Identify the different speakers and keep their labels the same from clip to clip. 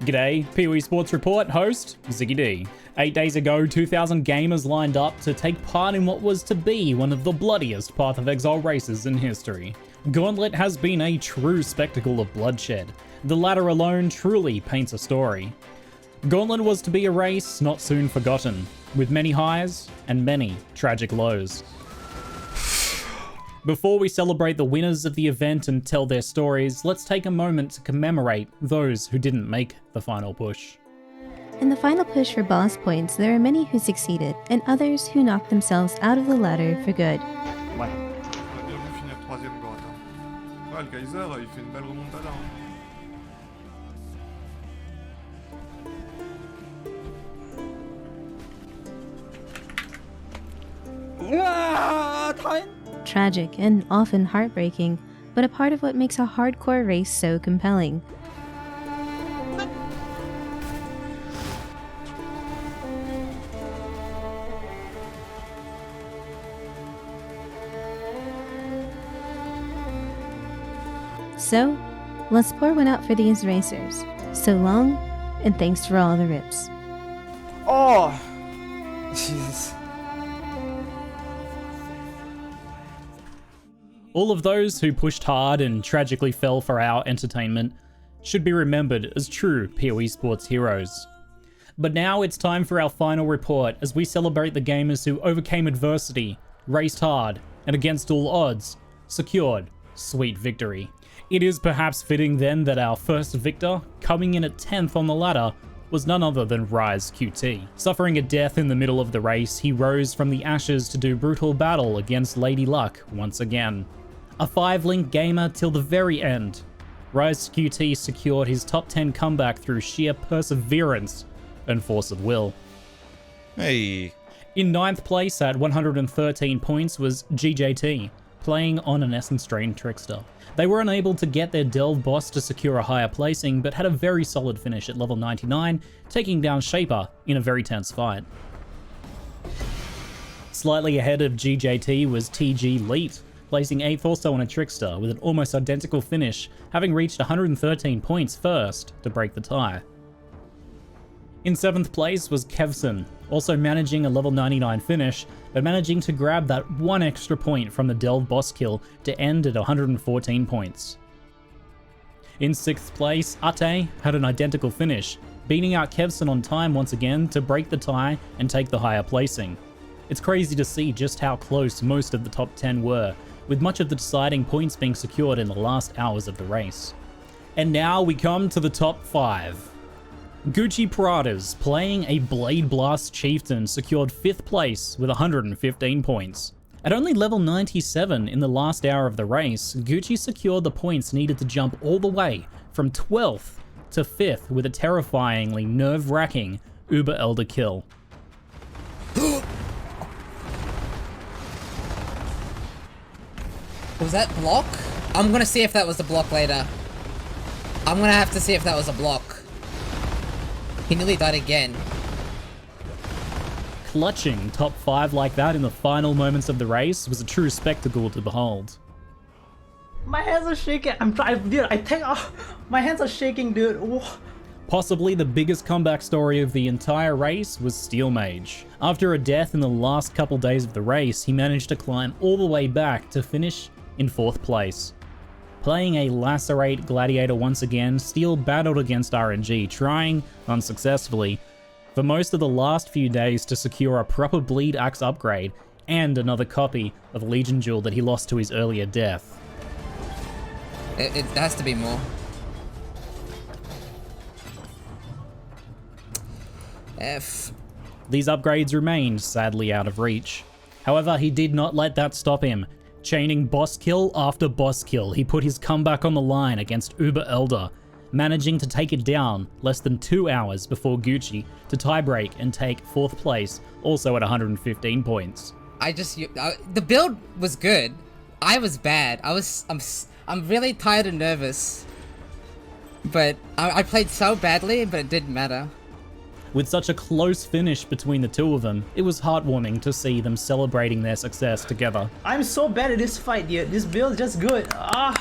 Speaker 1: G'day, PoEsports Report host, ZiggyD. 8 days ago, 2,000 gamers lined up to take part in what was to be one of the bloodiest Path of Exile races in history. Gauntlet has been a true spectacle of bloodshed. The ladder alone truly paints a story. Gauntlet was to be a race not soon forgotten, with many highs and many tragic lows. Before we celebrate the winners of the event and tell their stories, let's take a moment to commemorate those who didn't make the final push.
Speaker 2: In the final push for boss points, there are many who succeeded, and others who knocked themselves out of the ladder for good.
Speaker 3: Ouais. On a bien vu finir 3ème grotte. Ouais, ALKAIZER, il fait une belle remontada.
Speaker 2: Tragic and often heartbreaking, but a part of what makes a hardcore race so compelling. So, let's pour one out for these racers. So long, and thanks for all the rips.
Speaker 4: Oh! Jesus.
Speaker 1: All of those who pushed hard and tragically fell for our entertainment should be remembered as true PoEsports heroes. But now it's time for our final report as we celebrate the gamers who overcame adversity, raced hard, and against all odds, secured sweet victory. It is perhaps fitting then that our first victor, coming in at 10th on the ladder, was none other than RAIZQT. Suffering a death in the middle of the race, he rose from the ashes to do brutal battle against Lady Luck once again. A 5-link gamer till the very end, RAIZQT secured his top 10 comeback through sheer perseverance and force of will.
Speaker 5: Hey.
Speaker 1: In 9th place at 113 points was GJT, playing on an Essence Drain Trickster. They were unable to get their Delve boss to secure a higher placing, but had a very solid finish at level 99, taking down Shaper in a very tense fight. Slightly ahead of GJT was TG Leet, placing 8th also on a Trickster with an almost identical finish, having reached 113 points first to break the tie. In 7th place was Kevson, also managing a level 99 finish, but managing to grab that one extra point from the Delve boss kill to end at 114 points. In 6th place, ATTE had an identical finish, beating out Kevson on time once again to break the tie and take the higher placing. It's crazy to see just how close most of the top 10 were, with much of the deciding points being secured in the last hours of the race. And now we come to the top 5. GUCCIPRADAS, playing a Blade Blast Chieftain, secured 5th place with 115 points. At only level 97 in the last hour of the race, Gucci secured the points needed to jump all the way from 12th to 5th with a terrifyingly nerve-wracking Uber Elder kill.
Speaker 4: Was that block? I'm gonna see if that was the block later. I'm gonna have to see if that was a block. He nearly died again.
Speaker 1: Clutching top 5 like that in the final moments of the race was a true spectacle to behold.
Speaker 6: My hands are shaking. I'm trying, dude. My hands are shaking, dude. Ooh.
Speaker 1: Possibly the biggest comeback story of the entire race was STEELMAGE. After a death in the last couple days of the race, he managed to climb all the way back to finish in 4th place. Playing a Lacerate Gladiator once again, Steel battled against RNG, trying, unsuccessfully, for most of the last few days to secure a proper Bleed Axe upgrade and another copy of Legion Jewel that he lost to his earlier death.
Speaker 4: It has to be more. F.
Speaker 1: These upgrades remained sadly out of reach. However, he did not let that stop him. Chaining boss kill after boss kill, he put his comeback on the line against Uber Elder, managing to take it down less than 2 hours before Gucci to tiebreak and take 4th place, also at 115 points.
Speaker 4: The build was good. I was bad. I'm really tired and nervous. But I played so badly, but it didn't matter.
Speaker 1: With such a close finish between the two of them, it was heartwarming to see them celebrating their success together.
Speaker 6: I'm so bad at this fight, dude. This build just good. Ah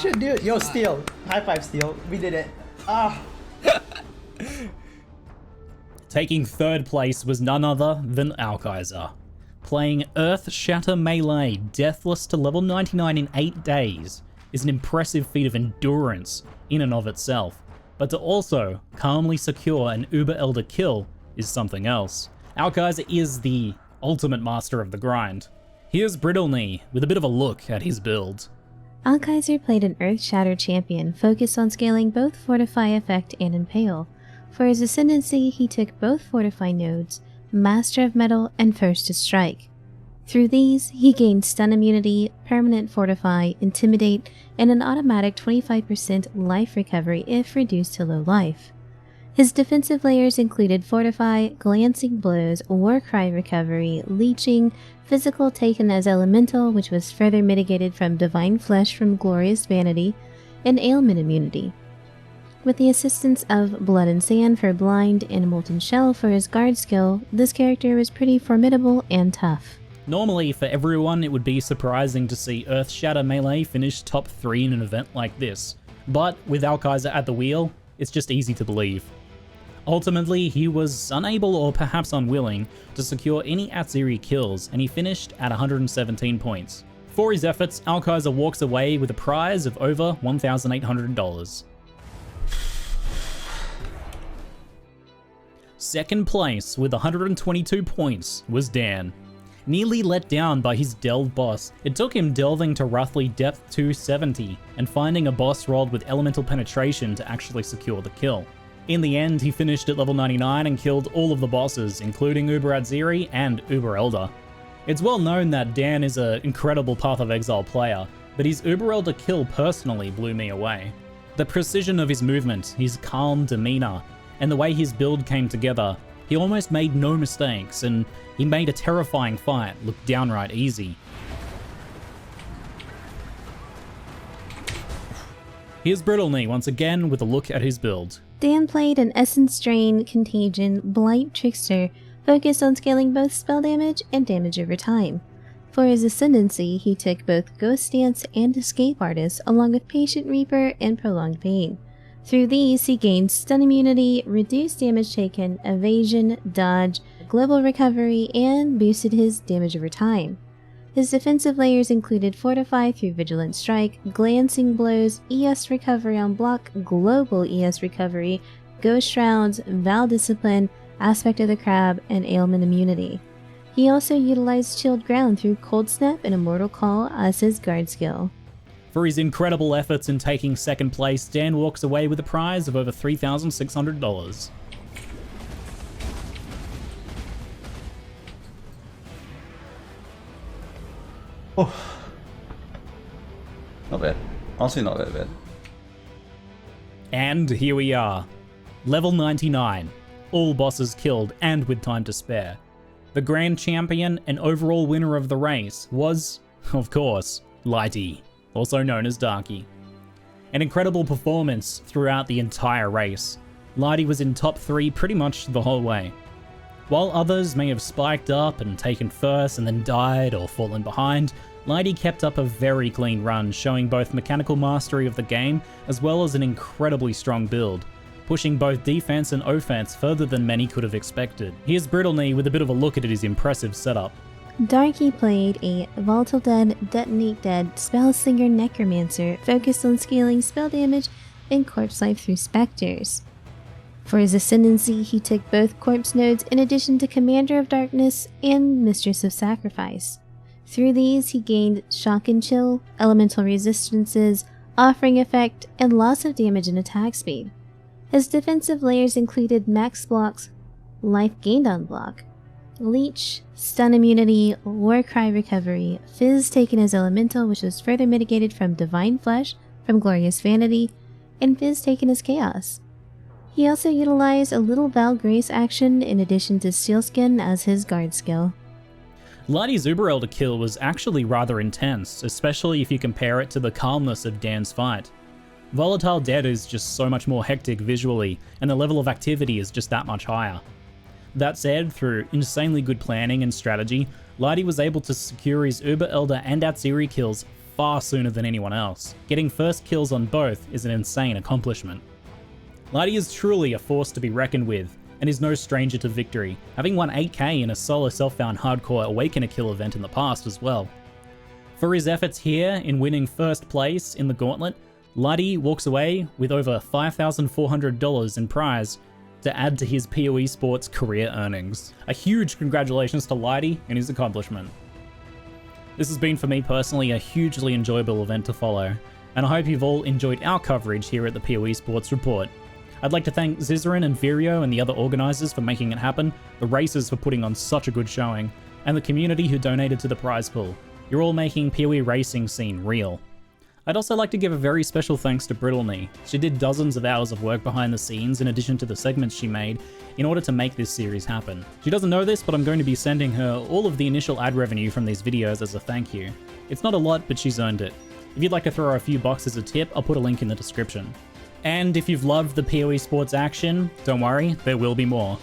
Speaker 6: shit, dude. Yo, Steel. High five, Steel. We did it.
Speaker 1: Taking third place was none other than ALKAIZER. Playing Earth Shatter Melee deathless to level 99 in 8 days is an impressive feat of endurance in and of itself, but to also calmly secure an Uber Elder kill is something else. ALKAIZER is the ultimate master of the grind. Here's Brittleknee with a bit of a look at his build.
Speaker 2: ALKAIZER played an Earth Shatter champion focused on scaling both Fortify Effect and Impale. For his ascendancy, he took both Fortify nodes, Master of Metal, and First to Strike. Through these, he gained Stun Immunity, Permanent Fortify, Intimidate, and an automatic 25% life recovery if reduced to low life. His defensive layers included Fortify, Glancing Blows, Warcry Recovery, Leeching, Physical taken as Elemental, which was further mitigated from Divine Flesh from Glorious Vanity, and Ailment Immunity. With the assistance of Blood and Sand for Blind and Molten Shell for his guard skill, this character was pretty formidable and tough.
Speaker 1: Normally, for everyone, it would be surprising to see Earth Shatter Melee finish top 3 in an event like this, but with ALKAIZER at the wheel, it's just easy to believe. Ultimately, he was unable or perhaps unwilling to secure any ATTE kills, and he finished at 117 points. For his efforts, ALKAIZER walks away with a prize of over $1,800. Second place with 122 points was Dan. Nearly let down by his delve boss, it took him delving to roughly depth 270 and finding a boss rolled with elemental penetration to actually secure the kill. In the end, he finished at level 99 and killed all of the bosses, including Uber ATTE and Uber Elder. It's well known that Dan is an incredible Path of Exile player, but his Uber Elder kill personally blew me away. The precision of his movement, his calm demeanor, and the way his build came together, he almost made no mistakes, and he made a terrifying fight look downright easy. Here's Brittleknee once again with a look at his build.
Speaker 2: Dan played an Essence Drain, Contagion, Blight Trickster, focused on scaling both spell damage and damage over time. For his ascendancy, he took both Ghost Dance and Escape Artist, along with Patient Reaper and Prolonged Pain. Through these, he gained Stun Immunity, Reduced Damage Taken, Evasion, Dodge, Global Recovery, and boosted his damage over time. His defensive layers included Fortify through Vigilant Strike, Glancing Blows, ES Recovery on block, Global ES Recovery, Ghost Shrouds, Val Discipline, Aspect of the Crab, and Ailment Immunity. He also utilized Chilled Ground through Cold Snap and Immortal Call as his guard skill.
Speaker 1: For his incredible efforts in taking second place, Dan walks away with a prize of over $3,600.
Speaker 7: Oh. Not bad. Honestly, not that bad.
Speaker 1: And here we are. Level 99. All bosses killed and with time to spare. The grand champion and overall winner of the race was, of course, LIGHTEE, also known as DARKEE. An incredible performance throughout the entire race. LIGHTEE was in top 3 pretty much the whole way. While others may have spiked up and taken first and then died or fallen behind, LIGHTEE kept up a very clean run, showing both mechanical mastery of the game as well as an incredibly strong build, pushing both defense and offense further than many could have expected. Here's Brittleknee with a bit of a look at his impressive setup.
Speaker 2: DARKEE played a Volatile Dead, Detonate Dead, Spellslinger Necromancer focused on scaling spell damage and corpse life through specters. For his ascendancy, he took both corpse nodes in addition to Commander of Darkness and Mistress of Sacrifice. Through these, he gained Shock and Chill, Elemental Resistances, Offering Effect, and loss of damage and attack speed. His defensive layers included Max Blocks, Life Gained on Block, Leech, Stun Immunity, Warcry Recovery, Fizz taken as Elemental, which was further mitigated from Divine Flesh from Glorious Vanity, and Fizz taken as Chaos. He also utilized a little Val Grace action in addition to Sealskin as his guard skill.
Speaker 1: LIGHTEE's Uber Elder kill was actually rather intense, especially if you compare it to the calmness of Dan's fight. Volatile Dead is just so much more hectic visually, and the level of activity is just that much higher. That said, through insanely good planning and strategy, LIGHTEE was able to secure his Uber Elder and ATTE kills far sooner than anyone else. Getting first kills on both is an insane accomplishment. LIGHTEE is truly a force to be reckoned with, and is no stranger to victory, having won 8k in a solo self-found hardcore Awaken a Kill event in the past as well. For his efforts here in winning first place in the Gauntlet, LIGHTEE walks away with over $5,400 in prize to add to his PoEsports career earnings. A huge congratulations to LIGHTEE and his accomplishment. This has been for me personally a hugely enjoyable event to follow, and I hope you've all enjoyed our coverage here at the PoEsports Report. I'd like to thank Zizaran and Viyro and the other organisers for making it happen, the racers for putting on such a good showing, and the community who donated to the prize pool. You're all making PoE racing scene real. I'd also like to give a very special thanks to Brittleknee. She did dozens of hours of work behind the scenes in addition to the segments she made in order to make this series happen. She doesn't know this, but I'm going to be sending her all of the initial ad revenue from these videos as a thank you. It's not a lot, but she's earned it. If you'd like to throw her a few bucks as a tip, I'll put a link in the description. And if you've loved the PoEsports action, don't worry, there will be more.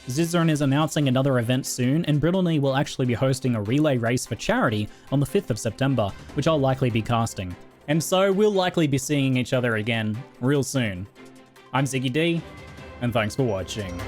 Speaker 1: Zizaran is announcing another event soon, and Brittleknee will actually be hosting a relay race for charity on the 5th of September, which I'll likely be casting. And so we'll likely be seeing each other again real soon. I'm ZiggyD, and thanks for watching.